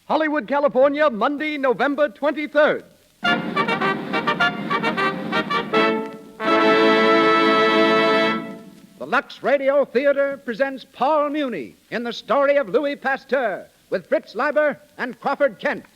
Hollywood, California, Monday, November 23rd. The Lux Radio Theater presents Paul Muni in the story of Louis Pasteur with Fritz Leiber and Crawford Kent.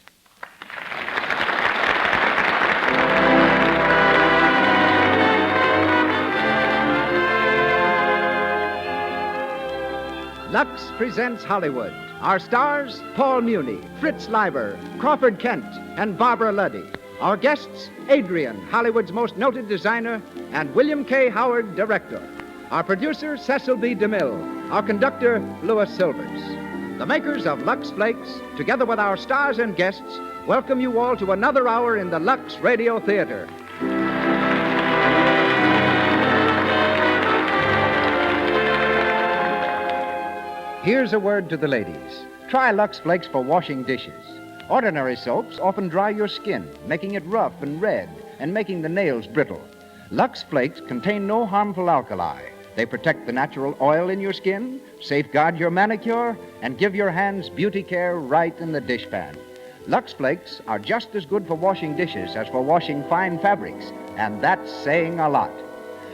Lux presents Hollywood. Our stars, Paul Muni, Fritz Leiber, Crawford Kent, and Barbara Luddy. Our guests, Adrian, Hollywood's most noted designer, and William K. Howard, director. Our producer, Cecil B. DeMille. Our conductor, Louis Silvers. The makers of Lux Flakes, together with our stars and guests, welcome you all to another hour in the Lux Radio Theater. Here's a word to the ladies. Try Lux Flakes for washing dishes. Ordinary soaps often dry your skin, making it rough and red and making the nails brittle. Lux Flakes contain no harmful alkali. They protect the natural oil in your skin, safeguard your manicure, and give your hands beauty care right in the dishpan. Lux Flakes are just as good for washing dishes as for washing fine fabrics, and that's saying a lot.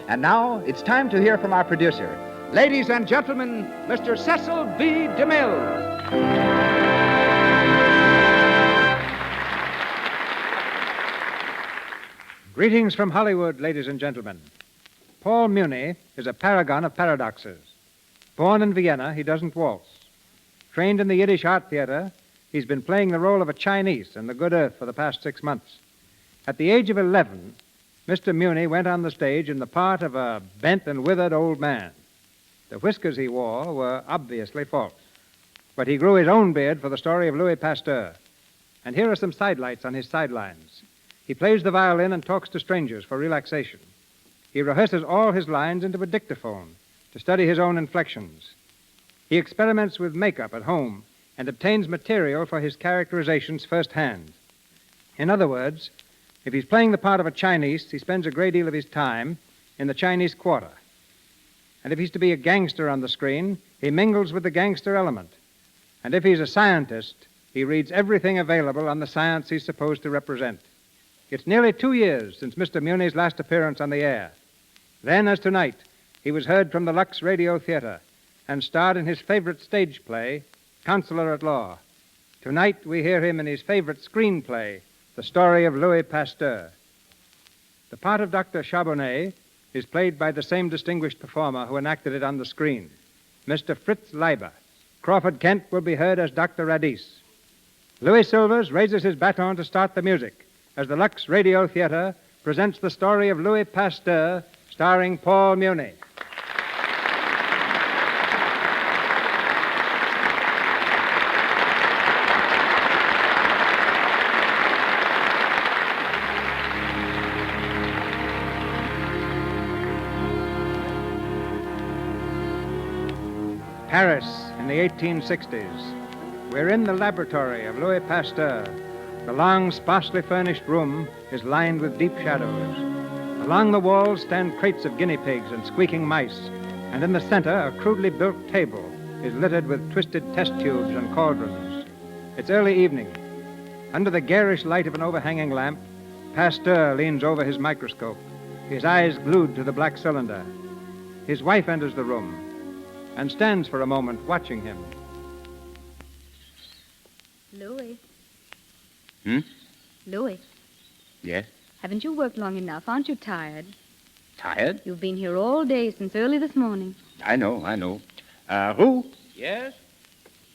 And now it's time to hear from our producer. Ladies and gentlemen, Mr. Cecil B. DeMille. Greetings from Hollywood, ladies and gentlemen. Paul Muni is a paragon of paradoxes. Born in Vienna, he doesn't waltz. Trained in the Yiddish Art Theater, he's been playing the role of a Chinese in The Good Earth for the past 6 months. At the age of 11, Mr. Muni went on the stage in the part of a bent and withered old man. The whiskers he wore were obviously false. But he grew his own beard for the story of Louis Pasteur. And here are some sidelights on his sidelines. He plays the violin and talks to strangers for relaxation. He rehearses all his lines into a dictaphone to study his own inflections. He experiments with makeup at home and obtains material for his characterizations firsthand. In other words, if he's playing the part of a Chinese, he spends a great deal of his time in the Chinese Quarter. And if he's to be a gangster on the screen, he mingles with the gangster element. And if he's a scientist, he reads everything available on the science he's supposed to represent. It's nearly 2 years since Mr. Muni's last appearance on the air. Then, as tonight, he was heard from the Lux Radio Theater and starred in his favorite stage play, Counselor at Law. Tonight, we hear him in his favorite screenplay, The Story of Louis Pasteur. The part of Dr. Charbonnet is played by the same distinguished performer who enacted it on the screen, Mr. Fritz Leiber. Crawford Kent will be heard as Dr. Radis. Louis Silvers raises his baton to start the music as the Lux Radio Theater presents the story of Louis Pasteur, starring Paul Muni. Paris in the 1860s. We're in the laboratory of Louis Pasteur. The long, sparsely furnished room is lined with deep shadows. Along the walls stand crates of guinea pigs and squeaking mice, and in the center, a crudely built table is littered with twisted test tubes and cauldrons. It's early evening. Under the garish light of an overhanging lamp, Pasteur leans over his microscope, his eyes glued to the black cylinder. His wife enters the room and stands for a moment watching him. Louis. Louis, Yes? haven't you worked long enough? Aren't you tired? Tired? You've been here all day since early this morning. I know. Roux, Yes?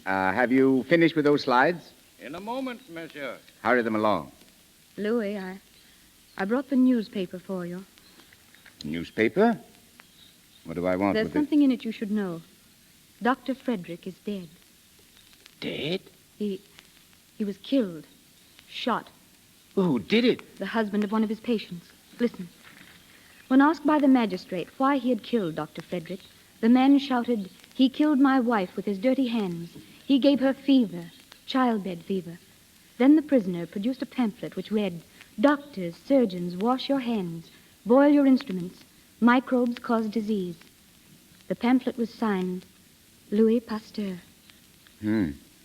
have you finished with those slides? In a moment, monsieur. Hurry them along. Louis, I brought the newspaper for you. Newspaper? What do I want There's with something in it you should know. Dr. Frederick is dead. it? Dead? He was killed. Shot. Who did it? The husband of one of his patients. Listen. When asked by the magistrate why he had killed Dr. Frederick, the man shouted, "He killed my wife with his dirty hands. He gave her fever, childbed fever." Then the prisoner produced a pamphlet which read, "Doctors, surgeons, wash your hands. Boil your instruments. Microbes cause disease." The pamphlet was signed, Louis Pasteur.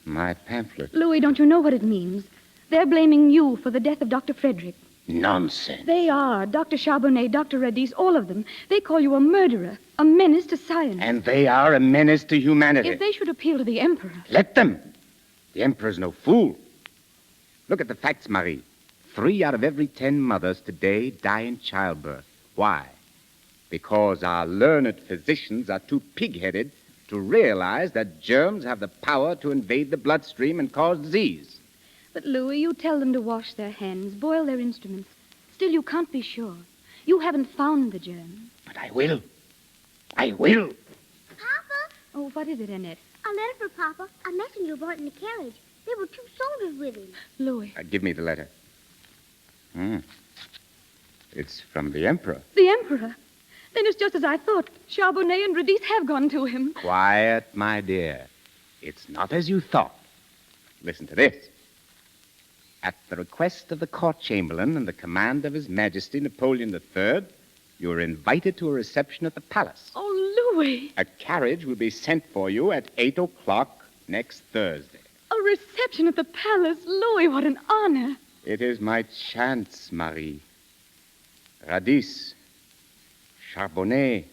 My pamphlet. Louis, don't you know what it means? They're blaming you for the death of Dr. Frederick. Nonsense. They are. Dr. Charbonnet, Dr. Radis, all of them. They call you a murderer, a menace to science. And they are a menace to humanity. If they should appeal to the Emperor... Let them. The Emperor's no fool. Look at the facts, Marie. 3 out of every 10 mothers today die in childbirth. Why? Because our learned physicians are too pig-headed to realize that germs have the power to invade the bloodstream and cause disease. But, Louis, you tell them to wash their hands, boil their instruments. Still, you can't be sure. You haven't found the germ. But I will. I will. Papa, Oh, what is it, Annette? a letter for Papa. A messenger brought in the carriage. There were 2 soldiers with him. Louis. Give me the letter. It's from the Emperor. The Emperor? Then it's just as I thought. Charbonnet and Radis have gone to him. Quiet, my dear. It's not as you thought. Listen to this. At the request of the court chamberlain and the command of His Majesty Napoleon III, you are invited to a reception at the palace. Oh, Louis. A carriage will be sent for you at 8 o'clock next Thursday. A reception at the palace. Louis, what an honor. It is my chance, Marie. Radis, Charbonnet,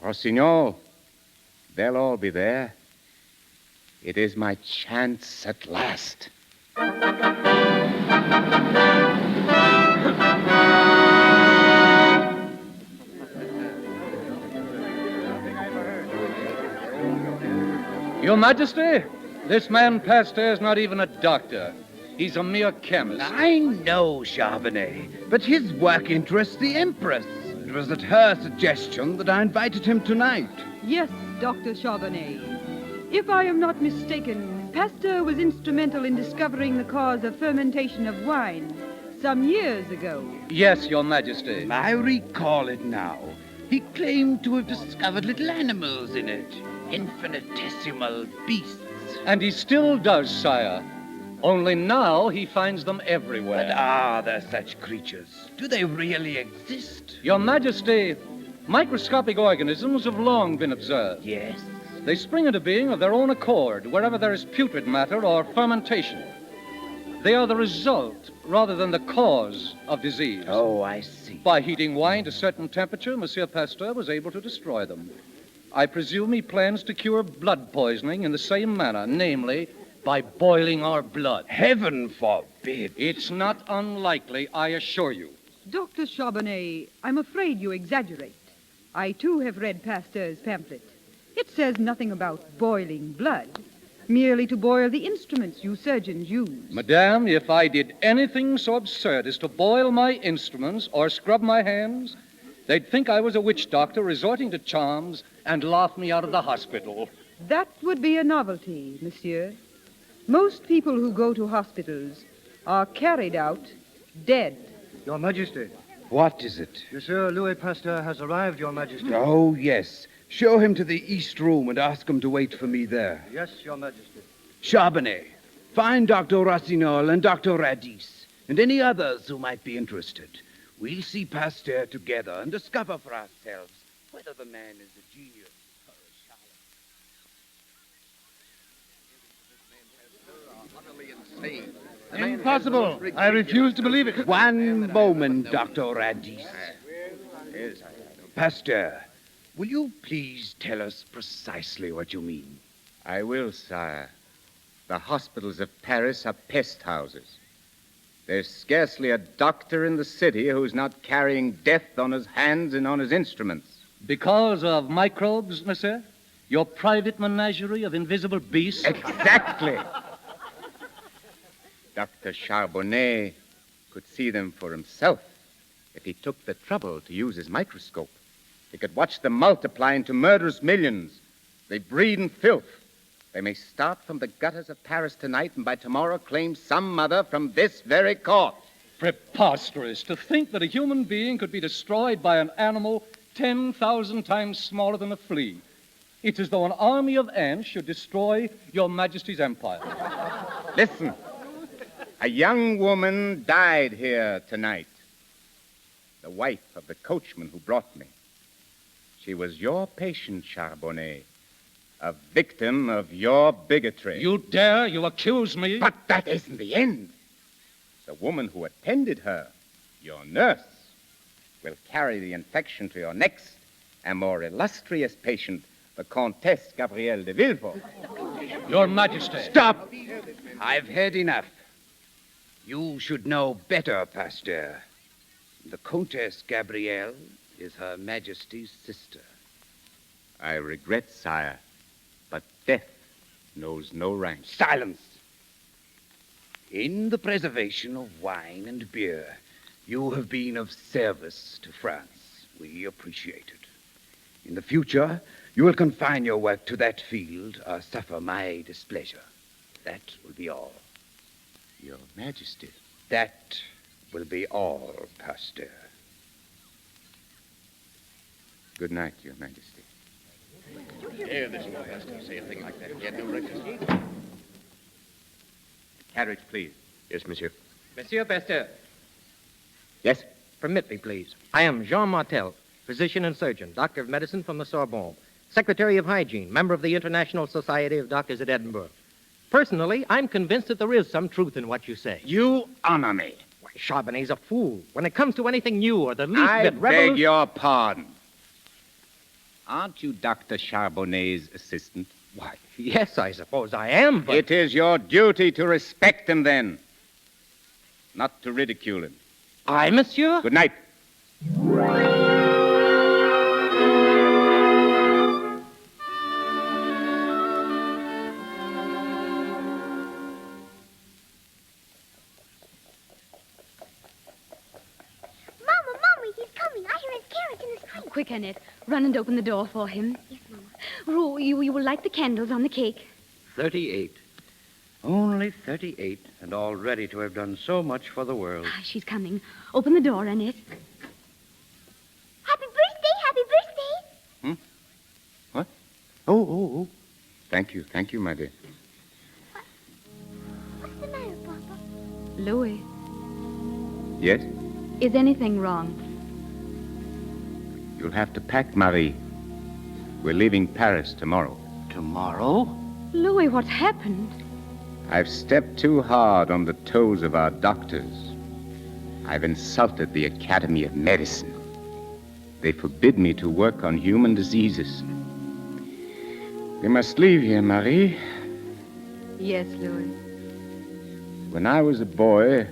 Rossignol, they'll all be there. It is my chance at last. Your Majesty, this man Pasteur is not even a doctor. He's a mere chemist. I know, Charbonnet, but his work interests the Empress. It was at her suggestion that I invited him tonight. Yes, Dr. Charbonnet. If I am not mistaken, Pasteur was instrumental in discovering the cause of fermentation of wine some years ago. Yes, Your Majesty. I recall it now. He claimed to have discovered little animals in it, infinitesimal beasts. And he still does, sire. Only now he finds them everywhere. But are there such creatures? Do they really exist? Your Majesty, microscopic organisms have long been observed. Yes. They spring into being of their own accord wherever there is putrid matter or fermentation. They are the result rather than the cause of disease. Oh, I see. By heating wine to a certain temperature, Monsieur Pasteur was able to destroy them. I presume he plans to cure blood poisoning in the same manner, namely, by boiling our blood. Heaven forbid. It's not unlikely, I assure you. Dr. Charbonnet, I'm afraid you exaggerate. I, too, have read Pasteur's pamphlet. It says nothing about boiling blood, merely to boil the instruments you surgeons use. Madame, if I did anything so absurd as to boil my instruments or scrub my hands, they'd think I was a witch doctor resorting to charms and laugh me out of the hospital. That would be a novelty, monsieur. Most people who go to hospitals are carried out dead. Your Majesty, What is it? Monsieur Louis Pasteur has arrived, Your Majesty. Oh, yes. Show him to the East Room and ask him to wait for me there. Yes, Your Majesty. Charbonnet, find Dr. Rossignol and Dr. Radis and any others who might be interested. We'll see Pasteur together and discover for ourselves whether the man is a genius or a charlatan. Impossible. I refuse to believe it. One moment, Dr. Radis. Pasteur, will you please tell us precisely what you mean? I will, sire. The hospitals of Paris are pest houses. There's scarcely a doctor in the city who's not carrying death on his hands and on his instruments. Because of microbes, monsieur? Your private menagerie of invisible beasts? Exactly. Dr. Charbonnet could see them for himself if he took the trouble to use his microscope. He could watch them multiply into murderous millions. They breed in filth. They may start from the gutters of Paris tonight and by tomorrow claim some mother from this very court. Preposterous to think that a human being could be destroyed by an animal 10,000 times smaller than a flea. It's as though an army of ants should destroy Your Majesty's empire. Listen. A young woman died here tonight. The wife of the coachman who brought me. She was your patient, Charbonnet. A victim of your bigotry. You dare? You accuse me? But that isn't the end. The woman who attended her, your nurse, will carry the infection to your next and more illustrious patient, the Comtesse Gabrielle de Villefort. Your Majesty. Stop! I've had enough. You should know better, Pasteur. The Comtesse Gabrielle is Her Majesty's sister. I regret, sire, but death knows no rank. Silence! In the preservation of wine and beer, you have been of service to France. We appreciate it. In the future, you will confine your work to that field or suffer my displeasure. That will be all. Your Majesty. That will be all, Pasteur. Good night, Your Majesty. Here, this Pasteur, say a thing like that. Get no record. Carriage, please. Yes, monsieur. Monsieur Pasteur, Yes? permit me, please. I am Jean Martel, physician and surgeon, doctor of medicine from the Sorbonne, secretary of hygiene, member of the International Society of Doctors at Edinburgh. Personally, I'm convinced that there is some truth in what you say. You honor me. Why, Charbonnet's a fool. When it comes to anything new or the least I bit beg revolutionary... your pardon. Aren't you Dr. Charbonnet's assistant? Why, yes, I suppose I am, but... It is your duty to respect him, then. Not to ridicule him. I, monsieur? Good night. Mommy, he's coming. I hear his carriage in the street. Quick, Annette. Run and open the door for him. Yes, Mama. Rue, you will light the candles on the cake. 38. Only 38, and all ready to have done so much for the world. Ah, she's coming. Open the door, Annette. Happy birthday, happy birthday. What? Oh. Thank you, my dear. What's the matter, Papa? Louis, Yes? is anything wrong? You'll have to pack, Marie. We're leaving Paris tomorrow. Tomorrow? Louis, what's happened? I've stepped too hard on the toes of our doctors. I've insulted the Academy of Medicine. They forbid me to work on human diseases. We must leave here, Marie. Yes, Louis. When I was a boy,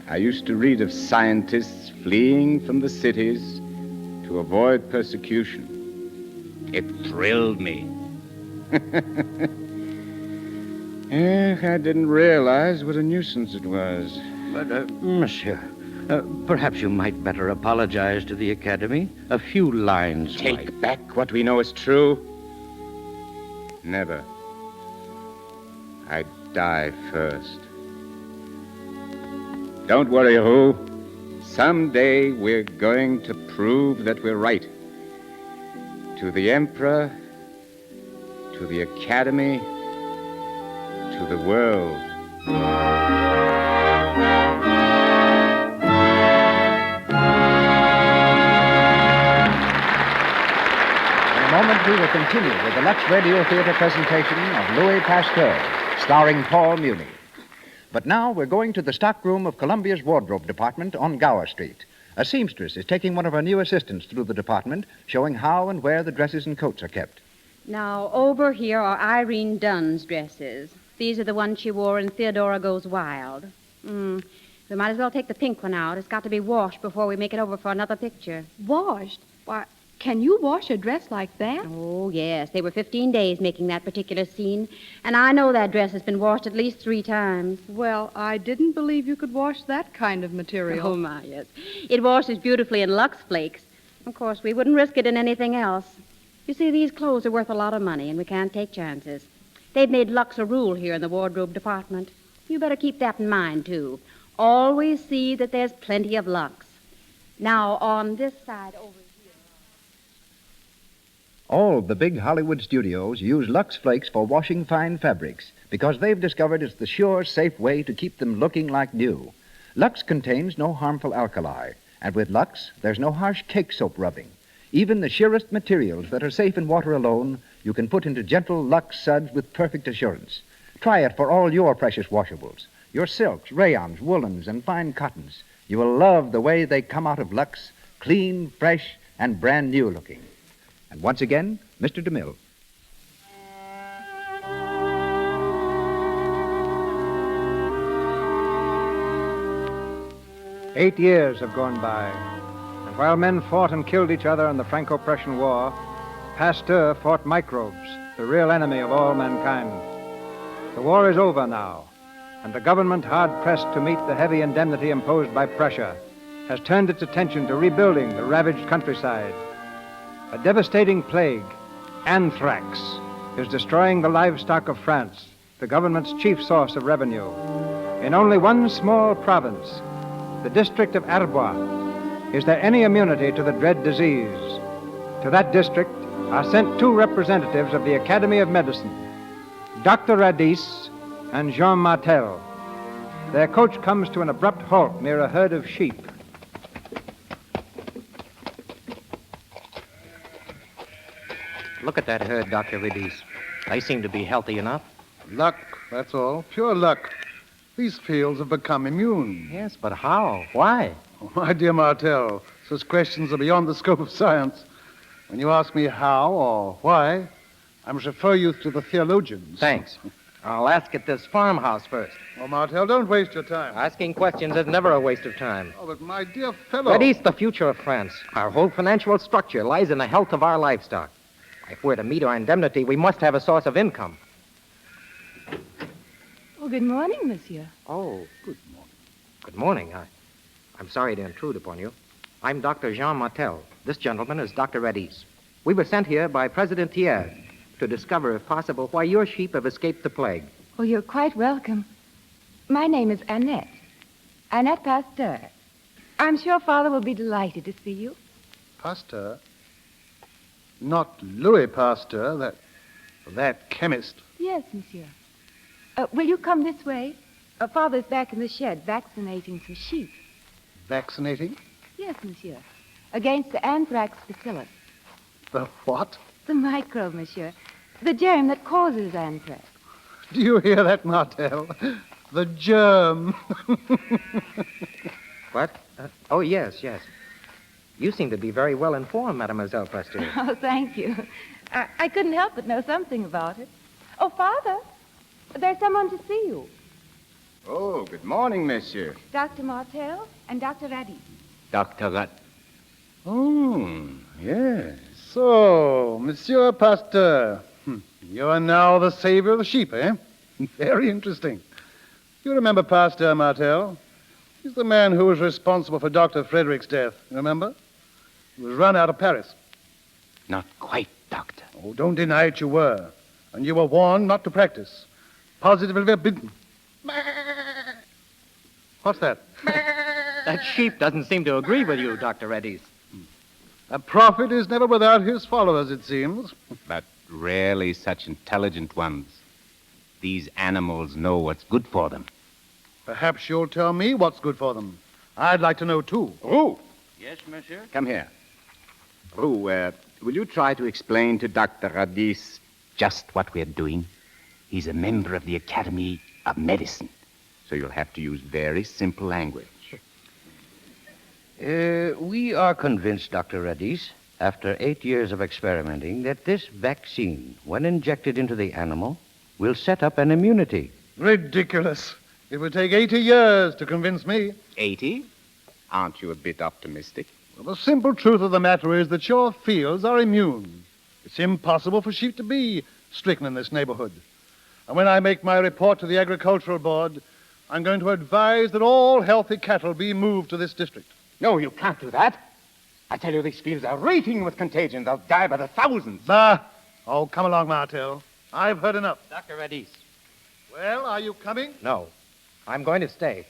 I used to read of scientists fleeing from the cities to avoid persecution. It thrilled me. I didn't realize what a nuisance it was. But, monsieur, perhaps you might better apologize to the Academy. A few lines Take might... back what we know is true? Never. I'd die first. Don't worry, Roux. Someday we're going to prove that we're right. To the Emperor, to the Academy, to the world. In a moment, we will continue with the Lux Radio Theater presentation of Louis Pasteur, starring Paul Muni. But now we're going to the stockroom of Columbia's wardrobe department on Gower Street. A seamstress is taking one of her new assistants through the department, showing how and where the dresses and coats are kept. Now, over here are Irene Dunn's dresses. These are the ones she wore in Theodora Goes Wild. We might as well take the pink one out. It's got to be washed before we make it over for another picture. Washed? Why, can you wash a dress like that? Oh, yes. They were 15 days making that particular scene. And I know that dress has been washed at least 3 times. Well, I didn't believe you could wash that kind of material. Oh, my, yes. It washes beautifully in Lux Flakes. Of course, we wouldn't risk it in anything else. You see, these clothes are worth a lot of money, and we can't take chances. They've made Lux a rule here in the wardrobe department. You better keep that in mind, too. Always see that there's plenty of Lux. Now, on this side over here... All the big Hollywood studios use Lux Flakes for washing fine fabrics because they've discovered it's the sure, safe way to keep them looking like new. Lux contains no harmful alkali, and with Lux, there's no harsh cake soap rubbing. Even the sheerest materials that are safe in water alone, you can put into gentle Lux suds with perfect assurance. Try it for all your precious washables, your silks, rayons, woolens, and fine cottons. You will love the way they come out of Lux, clean, fresh, and brand new looking. And once again, Mr. DeMille. 8 years have gone by, and while men fought and killed each other in the Franco-Prussian War, Pasteur fought microbes, the real enemy of all mankind. The war is over now, and the government, hard-pressed to meet the heavy indemnity imposed by Prussia, has turned its attention to rebuilding the ravaged countryside. A devastating plague, anthrax, is destroying the livestock of France, the government's chief source of revenue. In only one small province, the district of Arbois, is there any immunity to the dread disease? To that district are sent 2 representatives of the Academy of Medicine, Dr. Radis and Jean Martel. Their coach comes to an abrupt halt near a herd of sheep. Look at that herd, Dr. Radis. They seem to be healthy enough. Luck, that's all. Pure luck. These fields have become immune. Yes, but how? Why? Oh, my dear Martel, such questions are beyond the scope of science. When you ask me how or why, I must refer you to the theologians. Thanks. I'll ask at this farmhouse first. Oh, Martel, don't waste your time. Asking questions is never a waste of time. Oh, but my dear fellow... Radis, the future of France. Our whole financial structure lies in the health of our livestock. If we're to meet our indemnity, we must have a source of income. Oh, good morning, monsieur. Oh, good morning. Good morning. I'm sorry to intrude upon you. I'm Dr. Jean Martel. This gentleman is Dr. Radis. We were sent here by President Thiers to discover, if possible, why your sheep have escaped the plague. Oh, you're quite welcome. My name is Annette. Annette Pasteur. I'm sure Father will be delighted to see you. Pasteur? Not Louis Pasteur, that chemist. Yes, monsieur. Will you come this way? Father's back in the shed vaccinating some sheep. Vaccinating? Yes, monsieur. Against the anthrax bacillus. The what? The microbe, monsieur. The germ that causes anthrax. Do you hear that, Martel? The germ. What? Oh, yes. You seem to be very well informed, Mademoiselle Pasteur. Oh, thank you. I couldn't help but know something about it. Oh, Father, there's someone to see you. Oh, good morning, monsieur. Dr. Martel and Dr. Radis. Dr. Rat. Oh, yes. So, Monsieur Pasteur, you are now the savior of the sheep, eh? Very interesting. You remember Pasteur, Martel? He's the man who was responsible for Dr. Frederick's death, you remember? He was run out of Paris. Not quite, Doctor. Oh, don't deny it, you were. And you were warned not to practice. Positively forbidden. What's that? That sheep doesn't seem to agree with you, Dr. Radis. A prophet is never without his followers, it seems. But rarely such intelligent ones. These animals know what's good for them. Perhaps you'll tell me what's good for them. I'd like to know, too. Roux. Yes, monsieur? Come here. Roux, will you try to explain to Dr. Radis just what we're doing? He's a member of the Academy of Medicine, so you'll have to use very simple language. We are convinced, Dr. Radis, after 8 years of experimenting, that this vaccine, when injected into the animal, will set up an immunity. Ridiculous. It would take 80 years to convince me. 80? Aren't you a bit optimistic? Well, the simple truth of the matter is that your fields are immune. It's impossible for sheep to be stricken in this neighborhood. And when I make my report to the Agricultural Board, I'm going to advise that all healthy cattle be moved to this district. No, you can't do that. I tell you, these fields are raging with contagion. They'll die by the thousands. Bah! Oh, come along, Martel. I've heard enough. Dr. Radis. Well, are you coming? No. I'm going to stay.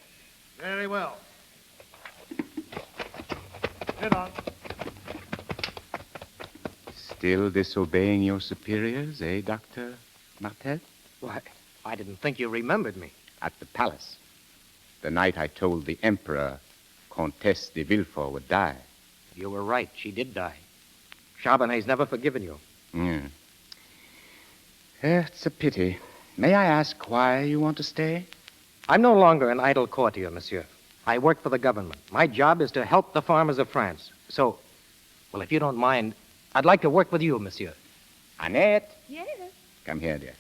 Very well. Get on. Still disobeying your superiors, eh, Dr. Martel? Why, I didn't think you remembered me. At the palace. The night I told the Emperor Comtesse de Villefort would die. You were right. She did die. Charbonnet's never forgiven you. It's a pity. May I ask why you want to stay? I'm no longer an idle courtier, monsieur. I work for the government. My job is to help the farmers of France. So, well, if you don't mind, I'd like to work with you, monsieur. Annette. Yes. Come here, dear.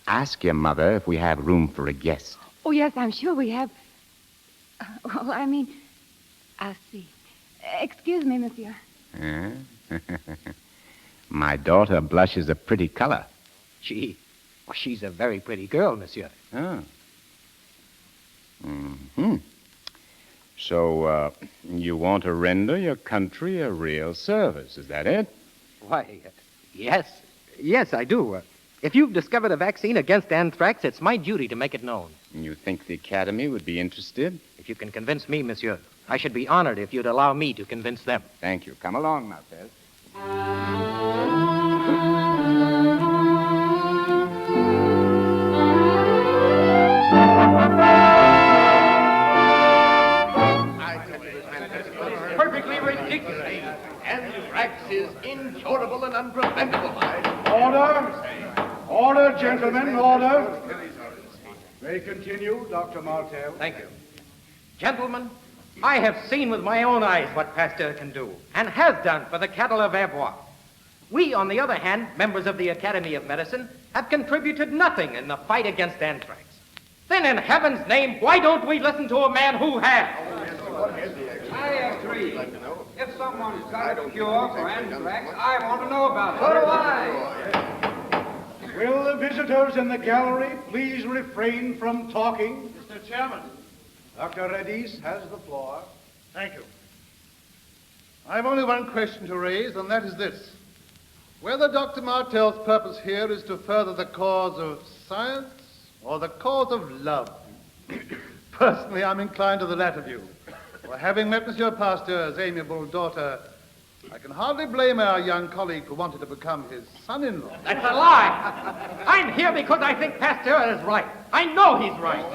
Ask your mother if we have room for a guest. Oh, yes, I'm sure we have. Well, I mean, I'll see. Excuse me, monsieur. My daughter blushes a pretty color. She's a very pretty girl, monsieur. Oh. Mm-hmm. So, you want to render your country a real service, is that it? Why, yes. Yes, I do. If you've discovered a vaccine against anthrax, it's my duty to make it known. You think the Academy would be interested? If you can convince me, monsieur, I should be honored if you'd allow me to convince them. Thank you. Come along, Martel. Perfectly ridiculous. Anthrax is incurable and unpreventable. Order! Order, gentlemen, order! May continue, Dr. Martel. Thank you. Gentlemen, I have seen with my own eyes what Pasteur can do, and has done for the cattle of Arbois. We, on the other hand, members of the Academy of Medicine, have contributed nothing in the fight against anthrax. Then, in heaven's name, why don't we listen to a man who has? I agree. If someone's got a cure for anthrax, I want to know about it. So do I. Will the visitors in the gallery please refrain from talking? Mr. Chairman. Dr. Redis has the floor. Thank you. I have only one question to raise, and that is this. Whether Dr. Martel's purpose here is to further the cause of science or the cause of love. Personally, I'm inclined to the latter view. For having met Monsieur Pasteur's amiable daughter, I can hardly blame our young colleague for wanting to become his son-in-law. That's a lie. I'm here because I think Pasteur is right. I know he's right.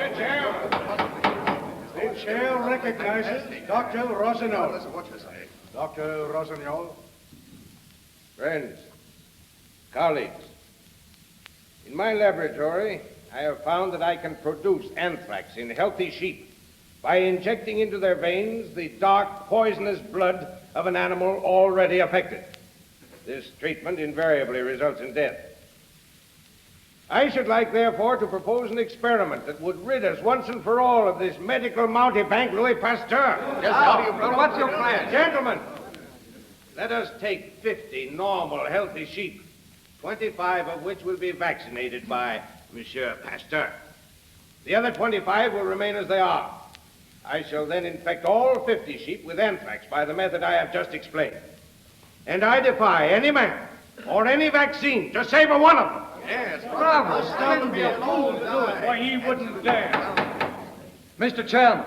The chair recognizes Dr. Rossignol. Dr. Rossignol. Friends, colleagues, in my laboratory, I have found that I can produce anthrax in healthy sheep by injecting into their veins the dark, poisonous blood of an animal already affected. This treatment invariably results in death. I should like, therefore, to propose an experiment that would rid us once and for all of this medical mountebank Louis Pasteur. What's your plan? Gentlemen, let us take 50 normal, healthy sheep, 25 of which will be vaccinated by Monsieur Pasteur. The other 25 will remain as they are. I shall then infect all 50 sheep with anthrax by the method I have just explained. And I defy any man or any vaccine to save a one of them. Yes, Bravo. That would be a fool to do it. Why, he wouldn't dare. Mr. Chairman,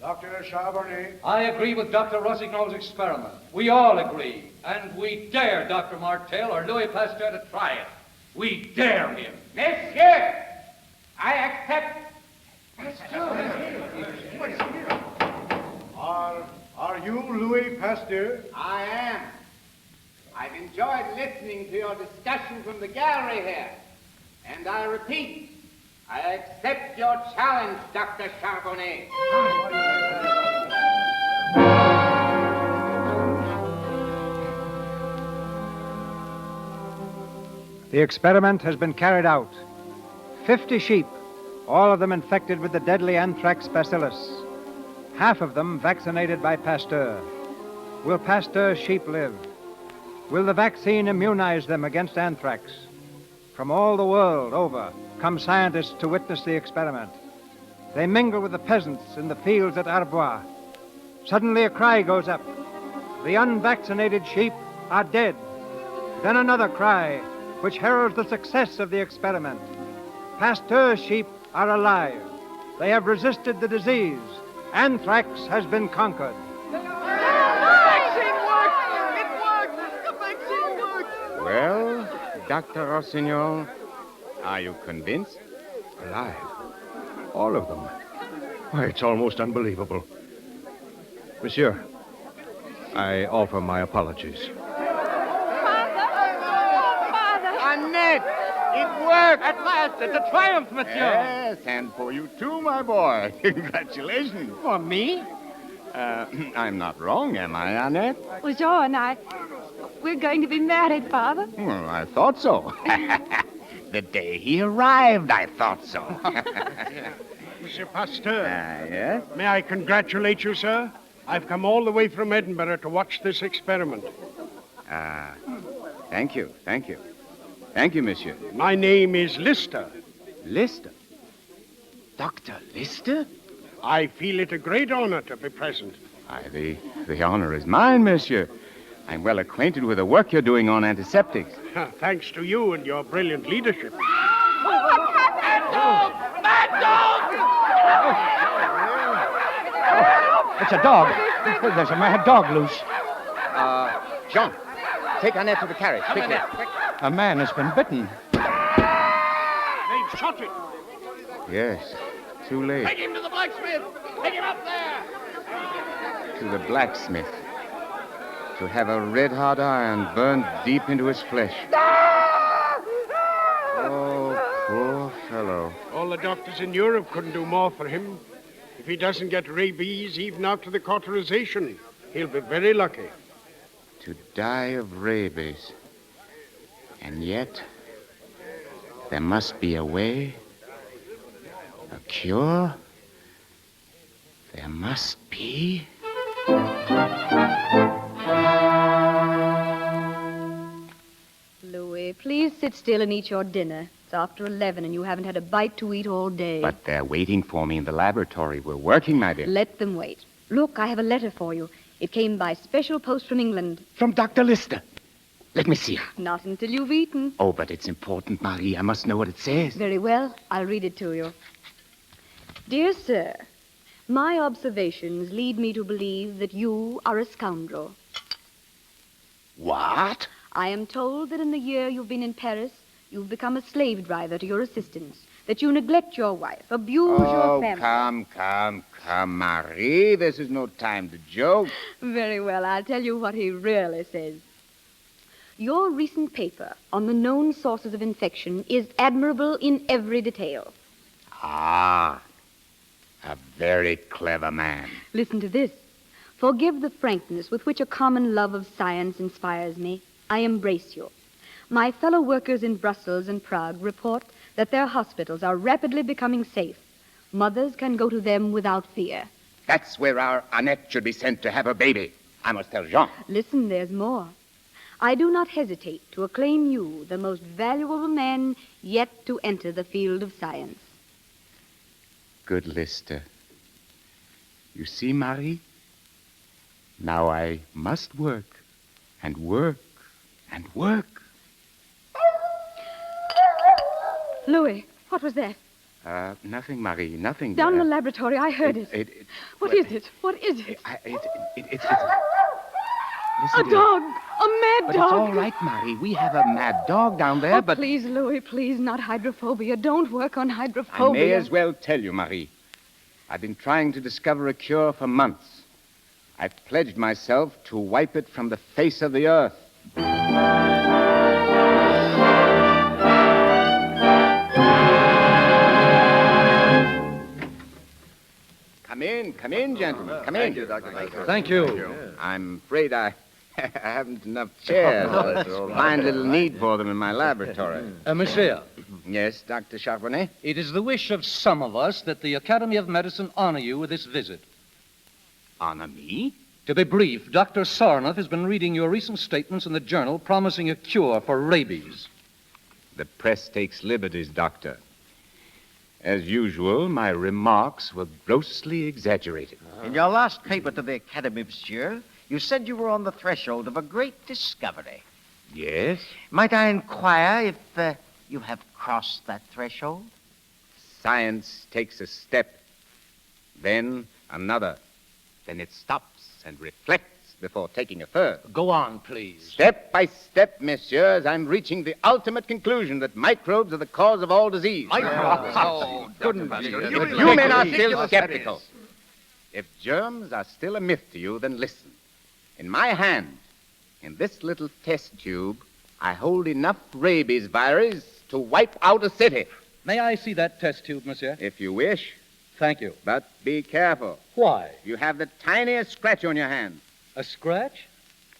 Dr. Charbonnet. I agree with Dr. Rossignol's experiment. We all agree. And we dare Dr. Martel or Louis Pasteur to try it. We dare him. Monsieur, I accept. Are you Louis Pasteur? I am. I've enjoyed listening to your discussion from the gallery here. And I repeat, I accept your challenge, Dr. Charbonnet. The experiment has been carried out. 50 sheep, all of them infected with the deadly anthrax bacillus. Half of them vaccinated by Pasteur. Will Pasteur's sheep live? Will the vaccine immunize them against anthrax? From all the world over come scientists to witness the experiment. They mingle with the peasants in the fields at Arbois. Suddenly a cry goes up. The unvaccinated sheep are dead. Then another cry, which heralds the success of the experiment. Pasteur's sheep are alive. They have resisted the disease. Anthrax has been conquered. The vaccine worked! It worked! The vaccine worked! Well, Dr. Rossignol, are you convinced? Alive. All of them. Why, it's almost unbelievable. Monsieur, I offer my apologies. Annette! It worked! At last, it's a triumph, monsieur. Yes, and for you too, my boy. Congratulations. For me? I'm not wrong, am I, Annette? Well, Jean and we're going to be married, Father. Well, I thought so. The day he arrived, I thought so. Monsieur Pasteur. Yes? May I congratulate you, sir? I've come all the way from Edinburgh to watch this experiment. Thank you, thank you. Thank you, monsieur. My name is Lister. Lister? Dr. Lister? I feel it a great honor to be present. The honor is mine, monsieur. I'm well acquainted with the work you're doing on antiseptics. Thanks to you and your brilliant leadership. It's a dog. There's a mad dog loose. Jean, take Annette to the carriage, quickly. A man has been bitten. They've shot it. Yes, too late. Take him to the blacksmith. Take him up there. To the blacksmith. To have a red-hot iron burned deep into his flesh. Oh, poor fellow. All the doctors in Europe couldn't do more for him. If he doesn't get rabies, even after the cauterization, he'll be very lucky. To die of rabies. And yet, there must be a way, a cure. There must be. Louis, please sit still and eat your dinner. It's after 11 and you haven't had a bite to eat all day. But they're waiting for me in the laboratory. We're working, my dear. Let them wait. Look, I have a letter for you. It came by special post from England. From Dr. Lister. Let me see her. Not until you've eaten. Oh, but it's important, Marie. I must know what it says. Very well. I'll read it to you. Dear sir, my observations lead me to believe that you are a scoundrel. What? I am told that in the year you've been in Paris, you've become a slave driver to your assistants, that you neglect your wife, abuse your family. Come, Marie. This is no time to joke. Very well. I'll tell you what he really says. Your recent paper on the known sources of infection is admirable in every detail. Ah, a very clever man. Listen to this. Forgive the frankness with which a common love of science inspires me. I embrace you. My fellow workers in Brussels and Prague report that their hospitals are rapidly becoming safe. Mothers can go to them without fear. That's where our Annette should be sent to have her baby. I must tell Jean. Listen, there's more. I do not hesitate to acclaim you the most valuable man yet to enter the field of science. Good Lister. You see, Marie? Now I must work and work and work. Louis, what was that? Nothing, Marie, nothing. Down in the laboratory, I heard it. What is it? What is it? It's a dog! A mad but dog! It's all right, Marie. We have a mad dog down there, but... Please, Louis, please, not hydrophobia. Don't work on hydrophobia. I may as well tell you, Marie. I've been trying to discover a cure for months. I've pledged myself to wipe it from the face of the earth. Come in, gentlemen. Come in. Thank you, Dr. Pasteur. Thank you. I'm afraid I haven't enough chairs. Find little need for them in my laboratory. Monsieur. Yes, Dr. Charbonnet? It is the wish of some of us that the Academy of Medicine honor you with this visit. Honor me? To be brief, Dr. Sarnoff has been reading your recent statements in the journal promising a cure for rabies. The press takes liberties, Doctor. As usual, my remarks were grossly exaggerated. In your last paper to the Academy, monsieur, you said you were on the threshold of a great discovery. Yes? Might I inquire if you have crossed that threshold? Science takes a step, then another. Then it stops and reflects before taking a third. Go on, please. Step by step, messieurs, I'm reaching the ultimate conclusion that microbes are the cause of all disease. Microbes? Oh, couldn't But be. you men are still skeptical. If germs are still a myth to you, then listen. In my hand, in this little test tube, I hold enough rabies virus to wipe out a city. May I see that test tube, monsieur? If you wish. Thank you. But be careful. Why? You have the tiniest scratch on your hand. A scratch?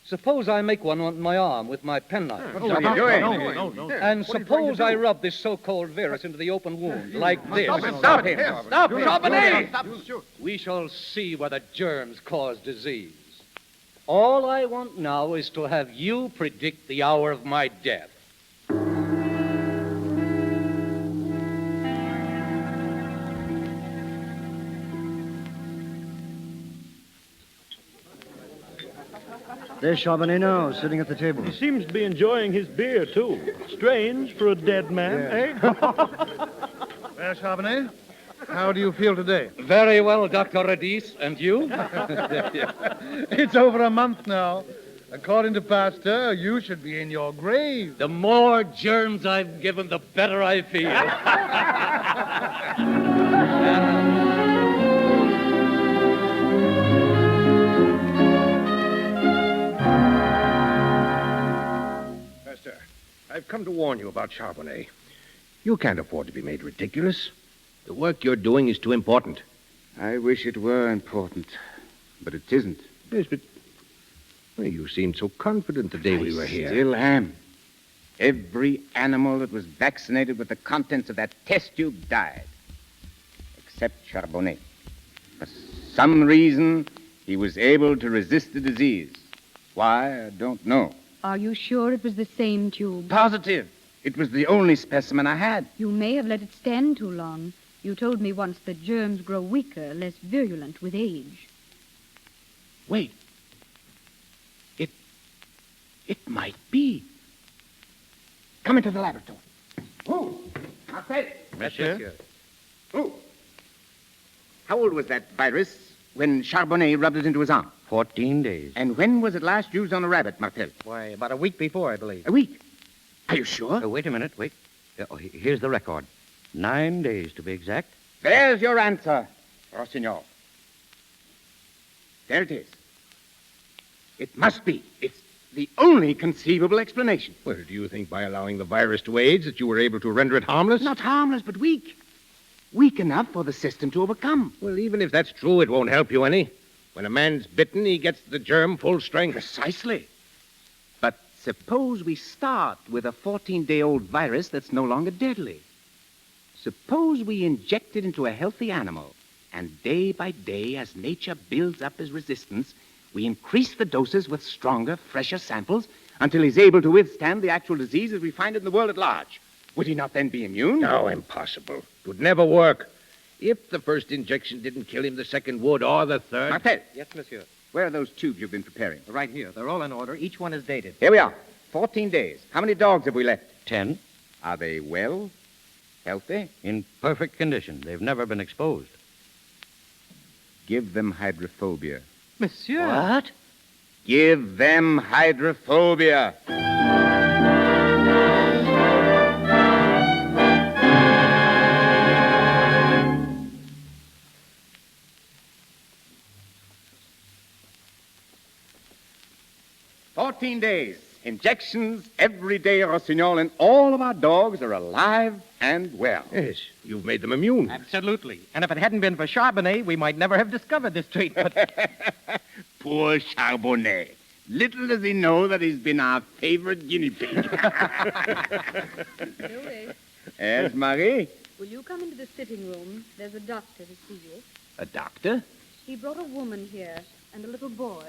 Suppose I make one on my arm with my penknife. What are you doing? No. And suppose I rub this so-called virus into the open wound, like this. Stop him! Stop him! Charbonnet! We shall see whether germs cause disease. All I want now is to have you predict the hour of my death. There's Charbonnet now, sitting at the table. He seems to be enjoying his beer, too. Strange for a dead man, eh? Well, Charbonnet, how do you feel today? Very well, Dr. Radis. And you? It's over a month now. According to Pasteur, you should be in your grave. The more germs I've given, the better I feel. Pasteur, I've come to warn you about Charbonnet. You can't afford to be made ridiculous. The work you're doing is too important. I wish it were important, but it isn't. Yes, but well, you seemed so confident the day we were here. I still am. Every animal that was vaccinated with the contents of that test tube died, except Charbonnet. For some reason, he was able to resist the disease. Why, I don't know. Are you sure it was the same tube? Positive. It was the only specimen I had. You may have let it stand too long. You told me once that germs grow weaker, less virulent with age. Wait. It might be. Come into the laboratory. Who? Marcel. Monsieur. Who? How old was that virus when Charbonnet rubbed it into his arm? 14 days. And when was it last used on a rabbit, Martel? Why, about a week before, I believe. A week? Are you sure? Wait a minute, wait. Here's the record. 9 days, to be exact. There's your answer, Rossignol. There it is. It must be. It's the only conceivable explanation. Well, do you think by allowing the virus to AIDS that you were able to render it harmless? Not harmless, but weak. Weak enough for the system to overcome. Well, even if that's true, it won't help you any. When a man's bitten, he gets the germ full strength. Precisely. But suppose we start with a 14-day-old virus that's no longer deadly. Suppose we inject it into a healthy animal, and day by day, as nature builds up his resistance, we increase the doses with stronger, fresher samples until he's able to withstand the actual disease as we find it in the world at large. Would he not then be immune? No, impossible. It would never work. If the first injection didn't kill him, the second would, or the third. Martel. Yes, monsieur. Where are those tubes you've been preparing? Right here. They're all in order. Each one is dated. Here we are. 14 days. How many dogs have we left? 10. Are they well? Healthy? In perfect condition. They've never been exposed. Give them hydrophobia. Monsieur. What? Give them hydrophobia. "14 days. Injections every day, Rossignol, and all of our dogs are alive and well." Yes, you've made them immune. Absolutely. And if it hadn't been for Charbonnet, we might never have discovered this treatment. Poor Charbonnet. Little does he know that he's been our favorite guinea pig. Louis, Yes, Marie? will you come into the sitting room? There's a doctor to see you. A doctor? He brought a woman here and a little boy.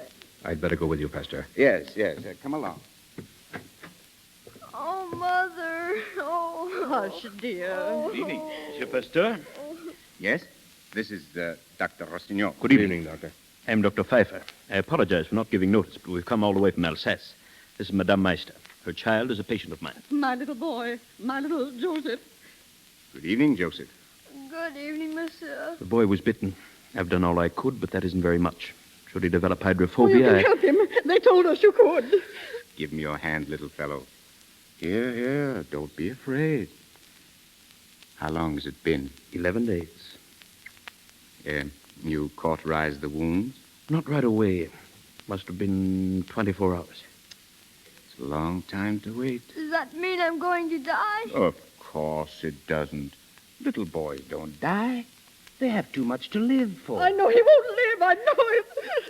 I'd better go with you, Pasteur. Yes. Come along. Oh, Mother. Oh, hush, dear. Good evening. Monsieur Pasteur? Yes? This is Dr. Rossignol. Good evening, Doctor. I'm Dr. Pfeiffer. I apologize for not giving notice, but we've come all the way from Alsace. This is Madame Meister. Her child is a patient of mine. My little boy. My little Joseph. Good evening, Joseph. Good evening, monsieur. The boy was bitten. I've done all I could, but that isn't very much. Should he develop Oh, you hydrophobia, can help him. They told us you could. Give me your hand, little fellow. Here. Don't be afraid. How long has it been? 11 days. You cauterized the wounds? Not right away. Must have been 24 hours. It's a long time to wait. Does that mean I'm going to die? Of course it doesn't. Little boys don't die. They have too much to live for. I know he won't live. I know it.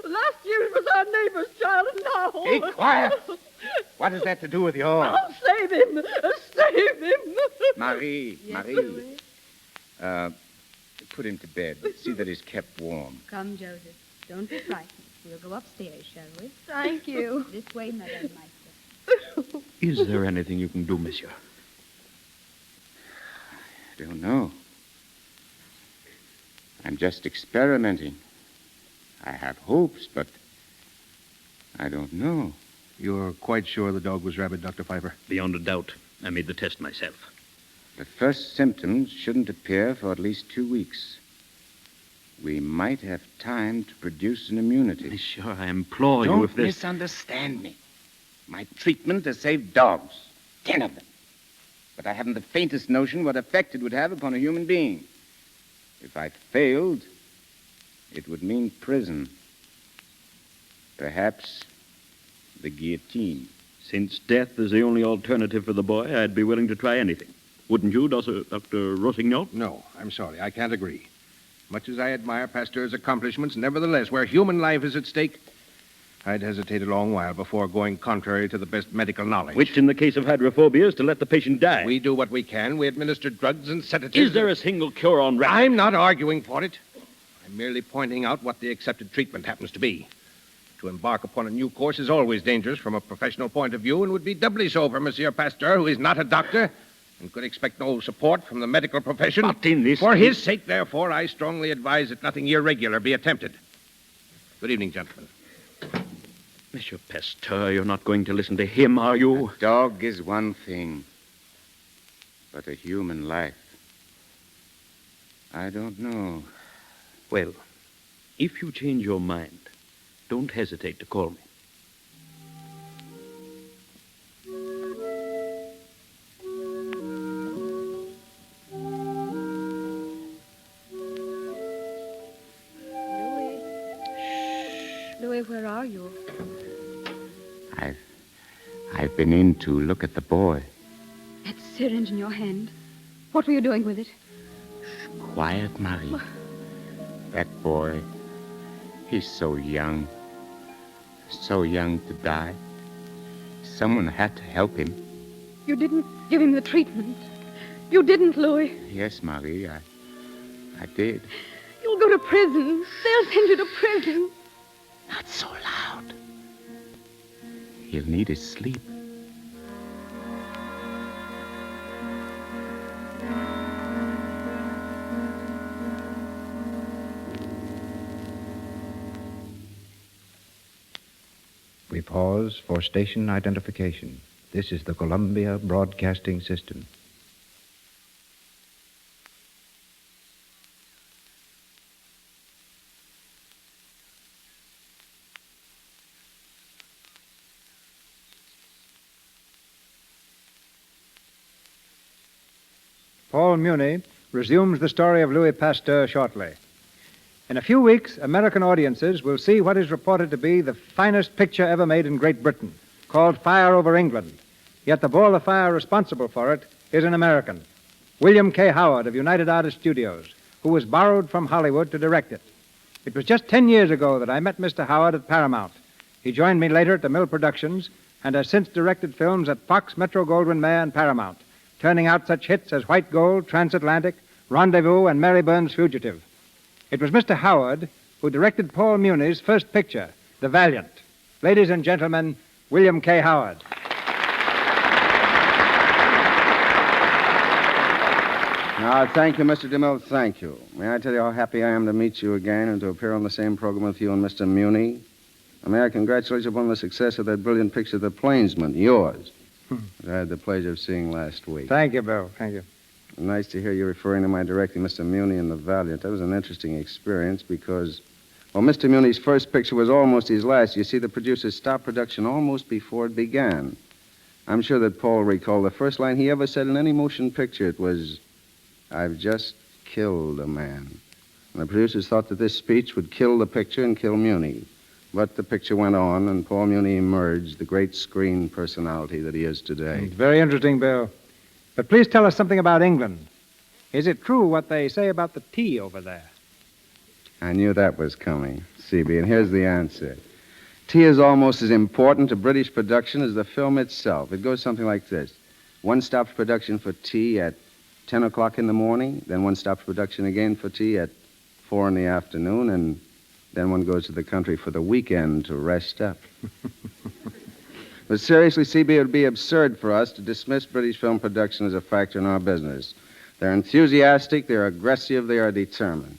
Last year it was our neighbor's child, and now... Be quiet. What has that to do with yours? Oh, save him. Save him. Marie, Yes, Marie. Louis? Put him to bed. See that he's kept warm. Come, Joseph. Don't be frightened. We'll go upstairs, shall we? Thank you. This way, Madame Meister. Is there anything you can do, monsieur? I don't know. I'm just experimenting. I have hopes, but I don't know. You're quite sure the dog was rabid, Dr. Pfeiffer? Beyond a doubt. I made the test myself. The first symptoms shouldn't appear for at least 2 weeks. We might have time to produce an immunity. Monsieur, I implore you, Don't if this... misunderstand me. My treatment has saved dogs, 10 of them. But I haven't the faintest notion what effect it would have upon a human being. If I failed, it would mean prison. Perhaps the guillotine. Since death is the only alternative for the boy, I'd be willing to try anything. Wouldn't you, Dr. Rossignol? No, I'm sorry. I can't agree. Much as I admire Pasteur's accomplishments, nevertheless, where human life is at stake, I'd hesitate a long while before going contrary to the best medical knowledge. Which, in the case of hydrophobia, is to let the patient die. We do what we can. We administer drugs and sedatives. Is there a single cure on rats? I'm not arguing for it. I'm merely pointing out what the accepted treatment happens to be. To embark upon a new course is always dangerous from a professional point of view and would be doubly so for Monsieur Pasteur, who is not a doctor and could expect no support from the medical profession. But in this For case... his sake, therefore, I strongly advise that nothing irregular be attempted. Good evening, gentlemen. Monsieur Pasteur, you're not going to listen to him, are you? A dog is one thing, but a human life, I don't know. Well, if you change your mind, don't hesitate to call me. Louis, where are you? I've been in to look at the boy. That syringe in your hand. What were you doing with it? Quiet, Marie. That boy, he's so young. So young to die. Someone had to help him. You didn't give him the treatment. You didn't, Louis. Yes, Marie, I did. You'll go to prison. They'll send you to prison. Not so loud. He'll need his sleep. We pause for station identification. This is the Columbia Broadcasting System. Paul Muni resumes the story of Louis Pasteur shortly. In a few weeks, American audiences will see what is reported to be the finest picture ever made in Great Britain, called Fire Over England. Yet the ball of fire responsible for it is an American, William K. Howard of United Artists Studios, who was borrowed from Hollywood to direct it. It was just 10 years ago that I met Mr. Howard at Paramount. He joined me later at the Mill Productions and has since directed films at Fox, Metro-Goldwyn-Mayer, and Paramount, turning out such hits as White Gold, Transatlantic, Rendezvous, and Mary Burns' Fugitive. It was Mr. Howard who directed Paul Muni's first picture, The Valiant. Ladies and gentlemen, William K. Howard. Thank you, Mr. DeMille, thank you. May I tell you how happy I am to meet you again and to appear on the same program with you and Mr. Muni? May I congratulate you upon the success of that brilliant picture, The Plainsman, yours, that I had the pleasure of seeing last week. Thank you, Bill. Thank you. Nice to hear you referring to my directing Mr. Muni in The Valiant. That was an interesting experience because, well, Mr. Muni's first picture was almost his last. You see, the producers stopped production almost before it began. I'm sure that Paul recalled the first line he ever said in any motion picture. It was, "I've just killed a man." And the producers thought that this speech would kill the picture and kill Muni. But the picture went on, and Paul Muni emerged, the great screen personality that he is today. Very interesting, Bill. But please tell us something about England. Is it true what they say about the tea over there? I knew that was coming, C.B., and here's the answer. Tea is almost as important to British production as the film itself. It goes something like this. One stops production for tea at 10 o'clock in the morning, then one stops production again for tea at 4 in the afternoon, and then one goes to the country for the weekend to rest up. But seriously, C.B., it would be absurd for us to dismiss British film production as a factor in our business. They're enthusiastic, they're aggressive, they are determined.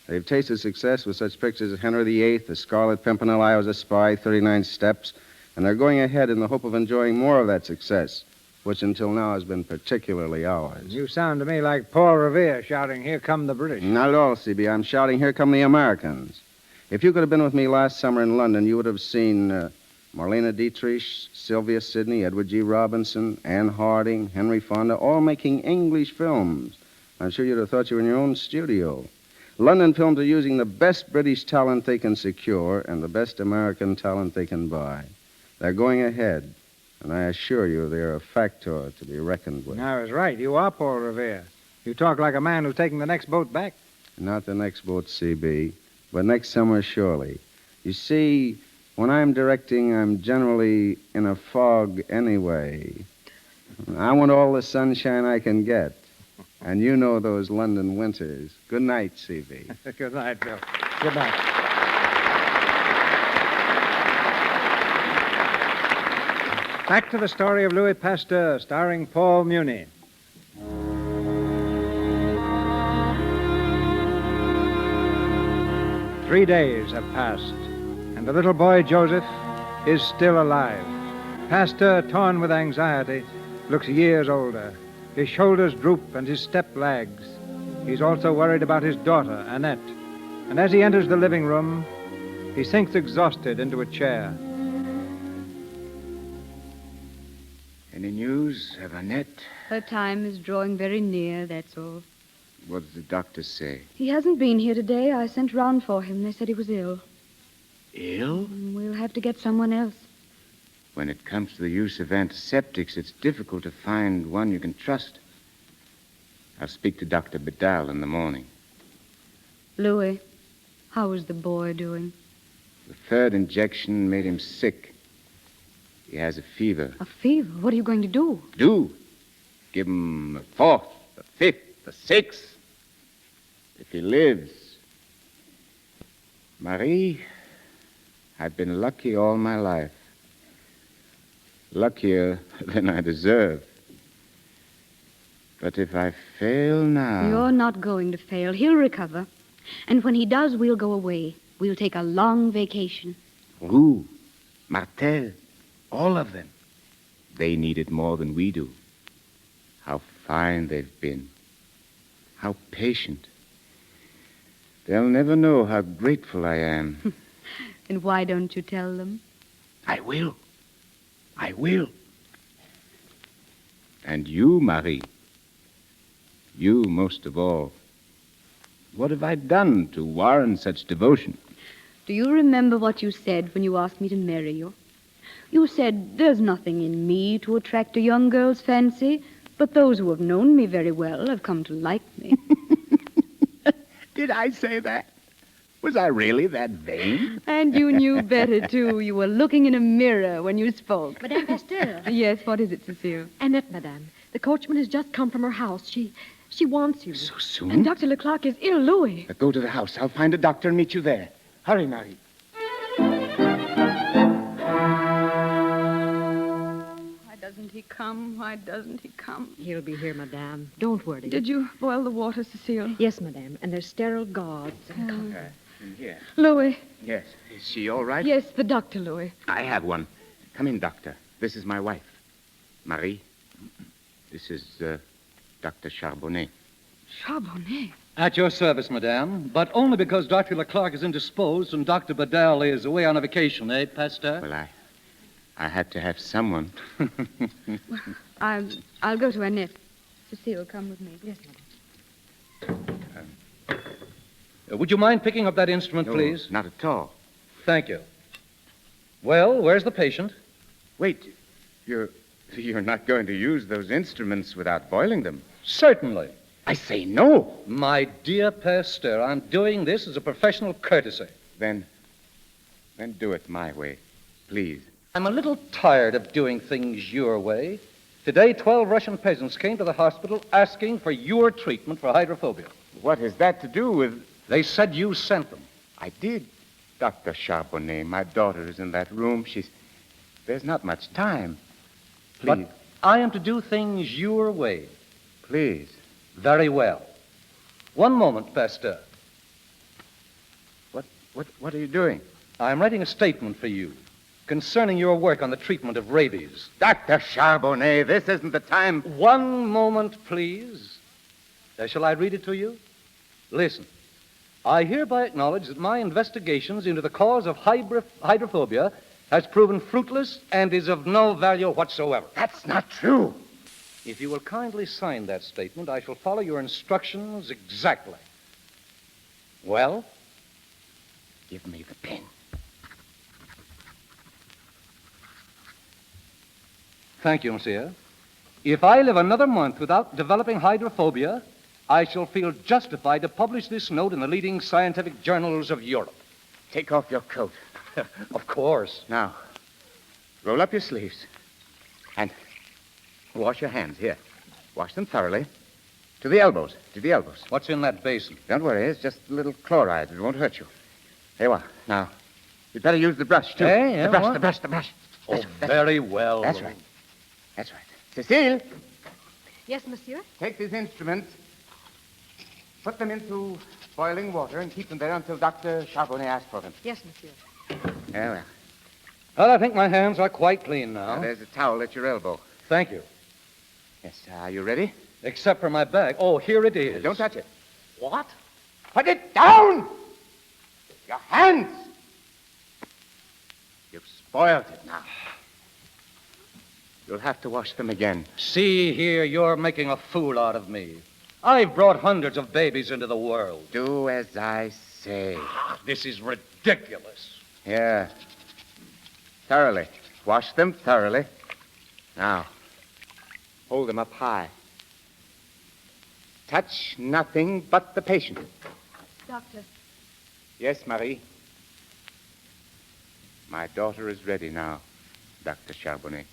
They've tasted success with such pictures as Henry VIII, The Scarlet Pimpernel, I Was a Spy, 39 Steps, and they're going ahead in the hope of enjoying more of that success, which until now has been particularly ours. You sound to me like Paul Revere shouting, "Here come the British." Not at all, C.B. I'm shouting, "Here come the Americans." If you could have been with me last summer in London, you would have seen Marlene Dietrich, Sylvia Sidney, Edward G. Robinson, Anne Harding, Henry Fonda, all making English films. I'm sure you'd have thought you were in your own studio. London films are using the best British talent they can secure and the best American talent they can buy. They're going ahead, and I assure you they're a factor to be reckoned with. I was right. You are Paul Revere. You talk like a man who's taking the next boat back. Not the next boat, C.B., but next summer, surely. You see, when I'm directing, I'm generally in a fog anyway. I want all the sunshine I can get. And you know those London winters. Good night, C.B. Good night, Bill. Good night. Back to the story of Louis Pasteur, starring Paul Muni. Three days have passed, and the little boy Joseph is still alive. Pasteur, torn with anxiety, looks years older. His shoulders droop and his step lags. He's also worried about his daughter, Annette. And as he enters the living room, he sinks exhausted into a chair. Any news of Annette? Her time is drawing very near, that's all. What does the doctor say? He hasn't been here today. I sent round for him. They said he was ill. Ill? We'll have to get someone else. When it comes to the use of antiseptics, it's difficult to find one you can trust. I'll speak to Dr. Bedell in the morning. Louis, how is the boy doing? The third injection made him sick. He has a fever. A fever? What are you going to do? Do? Give him the fourth, the fifth, the sixth. If he lives. Marie, I've been lucky all my life. Luckier than I deserve. But if I fail now... You're not going to fail. He'll recover. And when he does, we'll go away. We'll take a long vacation. Roux, Martel, all of them. They need it more than we do. How fine they've been. How patient. They'll never know how grateful I am. And why don't you tell them? I will. I will. And you, Marie. You most of all. What have I done to warrant such devotion? Do you remember what you said when you asked me to marry you? You said, there's nothing in me to attract a young girl's fancy, but those who have known me very well have come to like me. Did I say that? Was I really that vain? And you knew better, too. You were looking in a mirror when you spoke. Madame Pasteur. Yes, what is it, Cecile? Annette, madame. The coachman has just come from her house. She wants you. So soon? And Dr. Leclerc is ill, Louis. Go to the house. I'll find a doctor and meet you there. Hurry, Marie. Why doesn't he come? Why doesn't he come? He'll be here, madame. Don't worry. Did you boil the water, Cecile? Yes, madame. And there's sterile gauze and In here. Louis. Yes. Is she all right? Yes, the doctor, Louis. I have one. Come in, doctor. This is my wife. Marie. This is Dr. Charbonnet. Charbonnet? At your service, madame, but only because Dr. Leclerc is indisposed and Dr. Bedell is away on a vacation, eh, Pasteur? Well, I had to have someone. I'll go to Annette. Cecile, come with me. Yes, madame. Would you mind picking up that instrument, please? Not at all. Thank you. Well, where's the patient? Wait, you're not going to use those instruments without boiling them? Certainly. I say no. My dear Pasteur, I'm doing this as a professional courtesy. Then do it my way, please. I'm a little tired of doing things your way. Today, 12 Russian peasants came to the hospital asking for your treatment for hydrophobia. What has that to do with... They said you sent them. I did. Dr. Charbonnet, my daughter is in that room. There's not much time. Please. But I am to do things your way. Please. Very well. One moment, Pasteur. What are you doing? I'm writing a statement for you concerning your work on the treatment of rabies. Dr. Charbonnet, this isn't the time. One moment, please. Shall I read it to you? Listen. I hereby acknowledge that my investigations into the cause of hydrophobia has proven fruitless and is of no value whatsoever. That's not true. If you will kindly sign that statement, I shall follow your instructions exactly. Well? Give me the pen. Thank you, monsieur. If I live another month without developing hydrophobia, I shall feel justified to publish this note in the leading scientific journals of Europe. Take off your coat. Of course. Now, roll up your sleeves and wash your hands. Here. Wash them thoroughly. To the elbows. What's in that basin? Don't worry. It's just a little chloride. It won't hurt you. There you are. Now, you'd better use the brush, too. Yeah, the brush. Oh, very well. That's right. Cecile, Yes, monsieur? take these instruments, put them into boiling water, and keep them there until Dr. Charbonnet asks for them. Yes, monsieur. Well. Well, I think my hands are quite clean now. There's a towel at your elbow. Thank you. Yes, are you ready? Except for my bag. Oh, here it is. Don't touch it. What? Put it down! Your hands! You've spoiled it now. You'll have to wash them again. See here, you're making a fool out of me. I've brought hundreds of babies into the world. Do as I say. This is ridiculous. Yeah. Thoroughly. Wash them thoroughly. Now, hold them up high. Touch nothing but the patient. Doctor. Yes, Marie. My daughter is ready now, Dr. Charbonnet.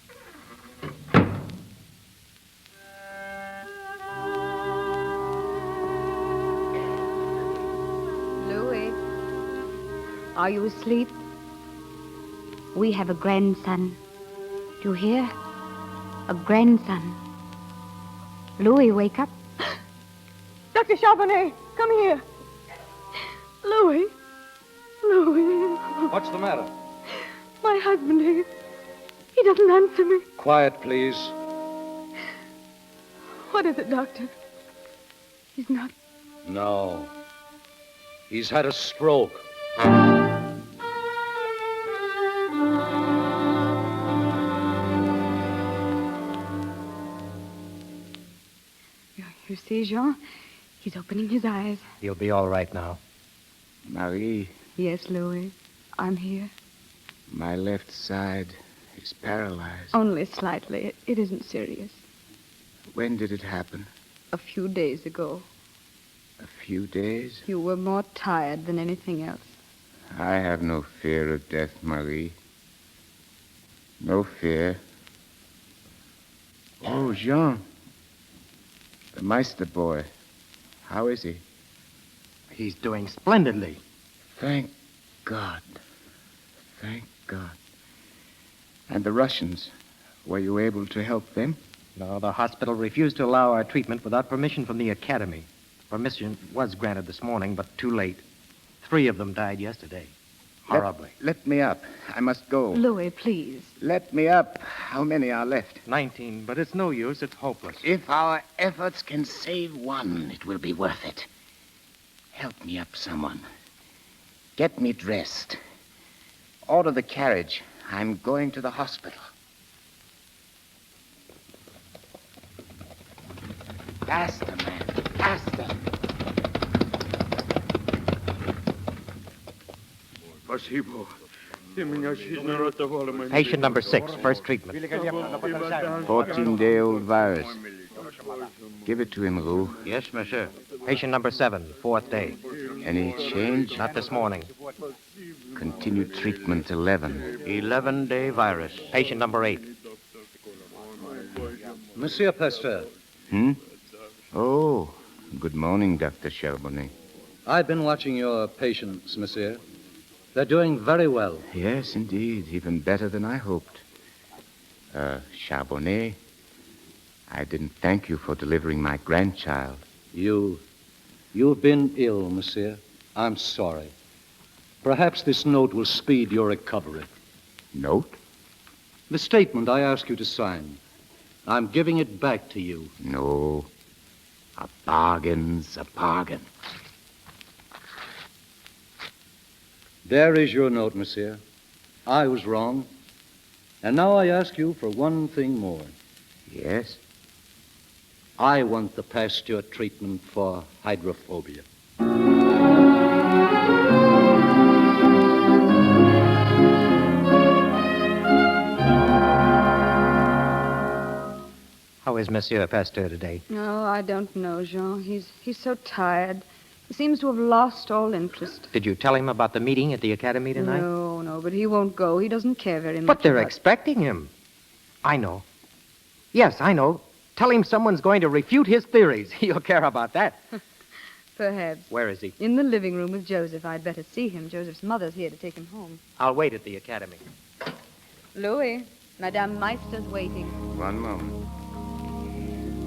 Louis, are you asleep? We have a grandson. Do you hear? A grandson. Louis, wake up. Dr. Charbonnet, come here. Louis. What's the matter? My husband, he doesn't answer me. Quiet, please. What is it, doctor? He's not... No. He's had a stroke. You see, Jean? He's opening his eyes. He'll be all right now. Marie. Yes, Louis. I'm here. My left side is paralyzed. Only slightly. It isn't serious. When did it happen? A few days ago. A few days? You were more tired than anything else. I have no fear of death, Marie. No fear. Oh, Jean. The Meister boy. How is he? He's doing splendidly. Thank God. Thank God. And the Russians, were you able to help them? No, the hospital refused to allow our treatment without permission from the academy. Permission was granted this morning, but too late. 3 of them died yesterday. Horribly. Let me up. I must go. Louis, please. Let me up. How many are left? 19, but it's no use. It's hopeless. If our efforts can save one, it will be worth it. Help me up, someone. Get me dressed. Order the carriage. I'm going to the hospital. Faster, man. Faster. Спасибо. Patient number 6, first treatment. 14-day-old virus. Give it to him, Roux. Yes, monsieur. Patient number 7, fourth day. Any change? Not this morning. Continue treatment 11. 11-day virus. Patient number 8. Monsieur Pasteur, Oh, good morning, Dr. Charbonnet. I've been watching your patients, monsieur. They're doing very well. Yes, indeed. Even better than I hoped. Charbonnet, I didn't thank you for delivering my grandchild. You've been ill, monsieur. I'm sorry. Perhaps this note will speed your recovery. Note? The statement I asked you to sign. I'm giving it back to you. No. A bargain's a bargain. There is your note, monsieur. I was wrong. And now I ask you for one thing more. Yes? I want the Pasteur treatment for hydrophobia. How is Monsieur Pasteur today? Oh, I don't know, Jean. He's so tired. He seems to have lost all interest. Did you tell him about the meeting at the academy tonight? No, but he won't go. He doesn't care very much. But they're about... expecting him. I know. Yes, I know. Tell him someone's going to refute his theories. He'll care about that. Perhaps. Where is he? In the living room with Joseph. I'd better see him. Joseph's mother's here to take him home. I'll wait at the academy. Louis, Madame Meister's waiting. One moment.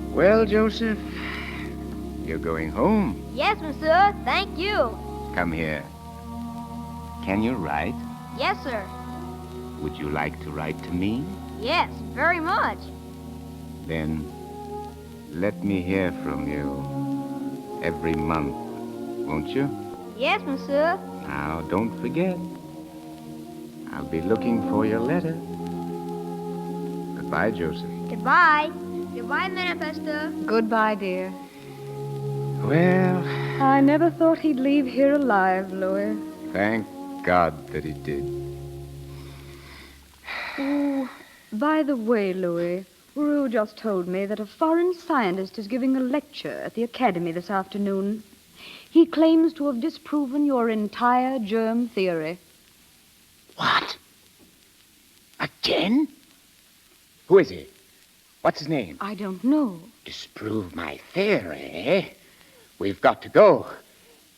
Well, Joseph, you're going home. Yes, monsieur. Thank you. Come here. Can you write? Yes, sir. Would you like to write to me? Yes, very much. Then let me hear from you every month, won't you? Yes, monsieur. Now, don't forget. I'll be looking for your letter. Goodbye, Joseph. Goodbye. Goodbye, Madame Pasteur. Goodbye, dear. Well, I never thought he'd leave here alive, Louis. thank God that he did. Oh, by the way, Louis, Rue just told me that a foreign scientist is giving a lecture at the academy this afternoon. He claims to have disproven your entire germ theory. What? Again? Who is he? What's his name? I don't know. Disprove my theory, eh? We've got to go.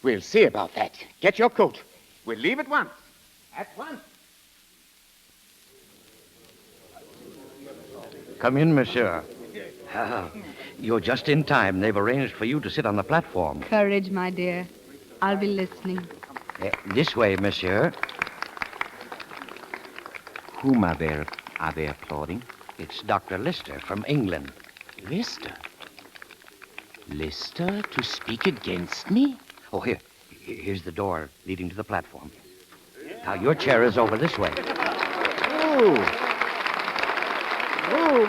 We'll see about that. Get your coat. We'll leave at once. At once. Come in, monsieur. You're just in time. They've arranged for you to sit on the platform. Courage, my dear. I'll be listening. This way, monsieur. Whom are they applauding? It's Dr. Lister from England. Lister? Lister to speak against me? Oh, here's the door leading to the platform. Now, your chair is over this way. Oh,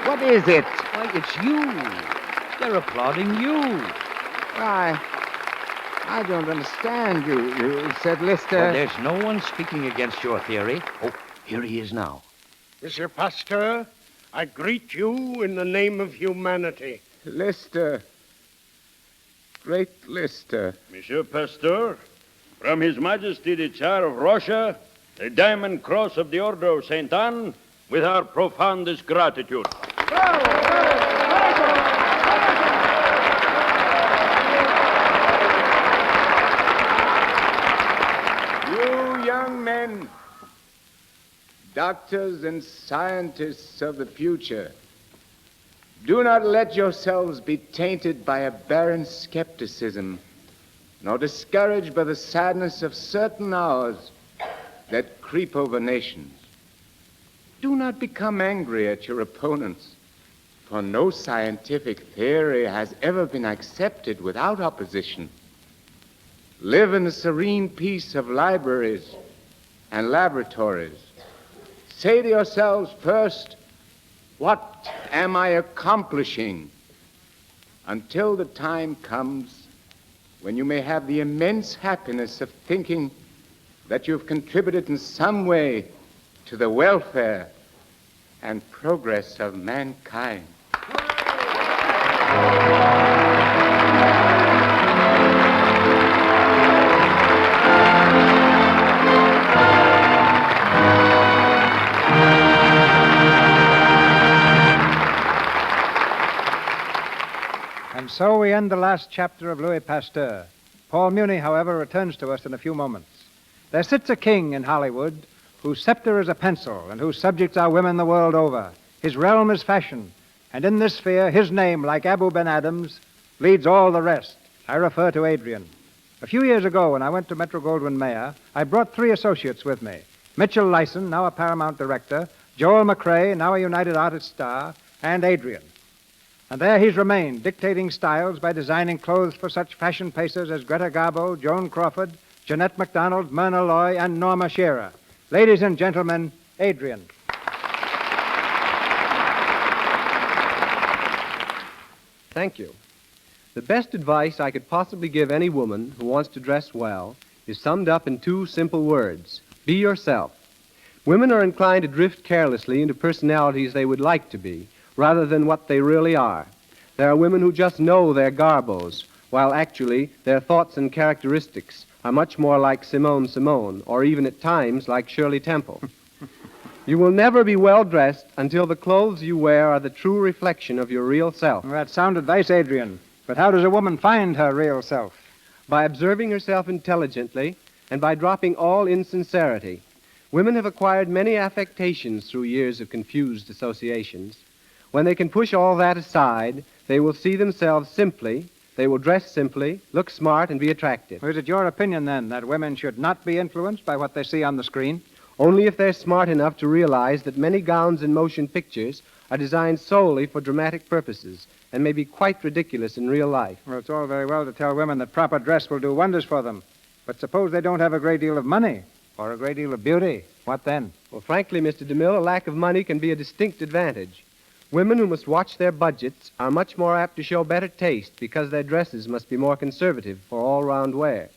what is it? Why, it's you. They're applauding you. I don't understand. You said Lister... Well, there's no one speaking against your theory. Oh, here he is now. Monsieur Pasteur, I greet you in the name of humanity. Lister. Great Lister. Monsieur Pasteur, from His Majesty the Tsar of Russia, the Diamond Cross of the Order of St. Anne, with our profoundest gratitude. You young men, doctors and scientists of the future, do not let yourselves be tainted by a barren skepticism, nor discouraged by the sadness of certain hours that creep over nations. Do not become angry at your opponents, for no scientific theory has ever been accepted without opposition. Live in the serene peace of libraries and laboratories. Say to yourselves first, what am I accomplishing? Until the time comes when you may have the immense happiness of thinking that you've contributed in some way to the welfare and progress of mankind. And so we end the last chapter of Louis Pasteur. Paul Muni, however, returns to us in a few moments. There sits a king in Hollywood whose scepter is a pencil and whose subjects are women the world over. His realm is fashion, and in this sphere, his name, like Abu Ben Adams, leads all the rest. I refer to Adrian. A few years ago, when I went to Metro-Goldwyn-Mayer, I brought 3 associates with me. Mitchell Lyson, now a Paramount director, Joel McRae, now a United Artists star, and Adrian. And there he's remained, dictating styles by designing clothes for such fashion pacers as Greta Garbo, Joan Crawford, Jeanette MacDonald, Myrna Loy, and Norma Shearer. Ladies and gentlemen, Adrian. Thank you. The best advice I could possibly give any woman who wants to dress well is summed up in 2 simple words. Be yourself. Women are inclined to drift carelessly into personalities they would like to be, rather than what they really are. There are women who just know their garbos, while actually their thoughts and characteristics are much more like Simone, or even at times like Shirley Temple. You will never be well-dressed until the clothes you wear are the true reflection of your real self. Well, that's sound advice, Adrian. But how does a woman find her real self? By observing herself intelligently and by dropping all insincerity. Women have acquired many affectations through years of confused associations. When they can push all that aside, they will see themselves simply, they will dress simply, look smart, and be attractive. Is it your opinion, then, that women should not be influenced by what they see on the screen? Only if they're smart enough to realize that many gowns in motion pictures are designed solely for dramatic purposes and may be quite ridiculous in real life. Well, it's all very well to tell women that proper dress will do wonders for them. But suppose they don't have a great deal of money or a great deal of beauty. What then? Well, frankly, Mr. DeMille, a lack of money can be a distinct advantage. Women who must watch their budgets are much more apt to show better taste because their dresses must be more conservative for all-round wear.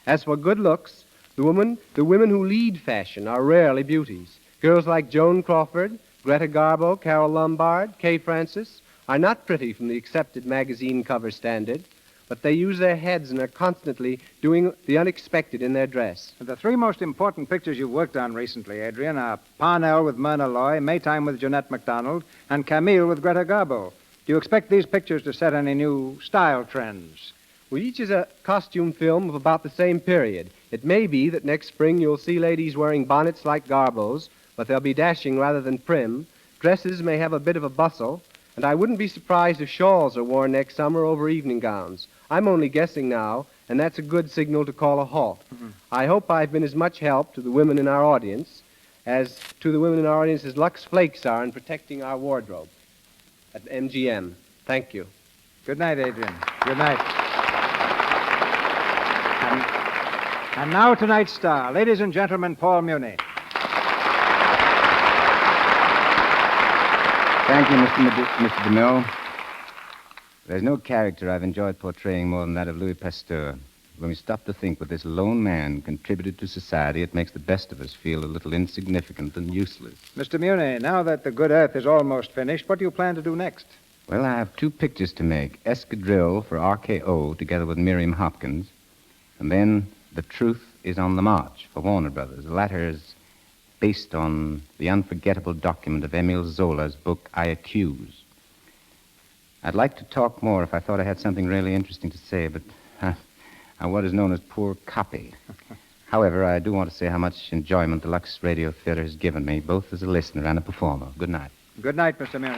As for good looks, the women who lead fashion are rarely beauties. Girls like Joan Crawford, Greta Garbo, Carole Lombard, Kay Francis are not pretty from the accepted magazine cover standard, but they use their heads and are constantly doing the unexpected in their dress. The 3 most important pictures you've worked on recently, Adrian, are Parnell with Myrna Loy, Maytime with Jeanette MacDonald, and Camille with Greta Garbo. Do you expect these pictures to set any new style trends? Well, each is a costume film of about the same period. It may be that next spring you'll see ladies wearing bonnets like Garbo's, but they'll be dashing rather than prim. Dresses may have a bit of a bustle, and I wouldn't be surprised if shawls are worn next summer over evening gowns. I'm only guessing now, and that's a good signal to call a halt. I hope I've been as much help to the women in our audience as Lux Flakes are in protecting our wardrobe at MGM. Thank you. Good night, Adrian. Good night. And now tonight's star. Ladies and gentlemen, Paul Muni. Thank you, Mr. DeMille. There's no character I've enjoyed portraying more than that of Louis Pasteur. When we stop to think what this lone man contributed to society, it makes the best of us feel a little insignificant and useless. Mr. Muni, now that The Good Earth is almost finished, what do you plan to do next? Well, I have 2 pictures to make. Escadrille for RKO, together with Miriam Hopkins. And then The Truth is on the March for Warner Brothers. The latter is based on the unforgettable document of Émile Zola's book, I Accuse. I'd like to talk more if I thought I had something really interesting to say, but I'm what is known as poor copy. However, I do want to say how much enjoyment the Lux Radio Theater has given me, both as a listener and a performer. Good night. Good night, Mr. Muni.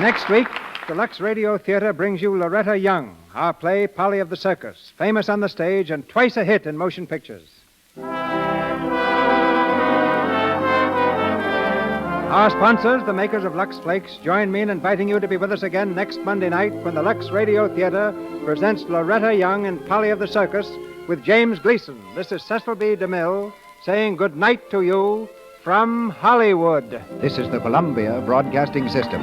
Next week, the Lux Radio Theater brings you Loretta Young, our play Polly of the Circus, famous on the stage and twice a hit in motion pictures. Our sponsors, the makers of Lux Flakes, join me in inviting you to be with us again next Monday night when the Lux Radio Theater presents Loretta Young in Polly of the Circus with James Gleason. This is Cecil B. DeMille saying good night to you from Hollywood. This is the Columbia Broadcasting System.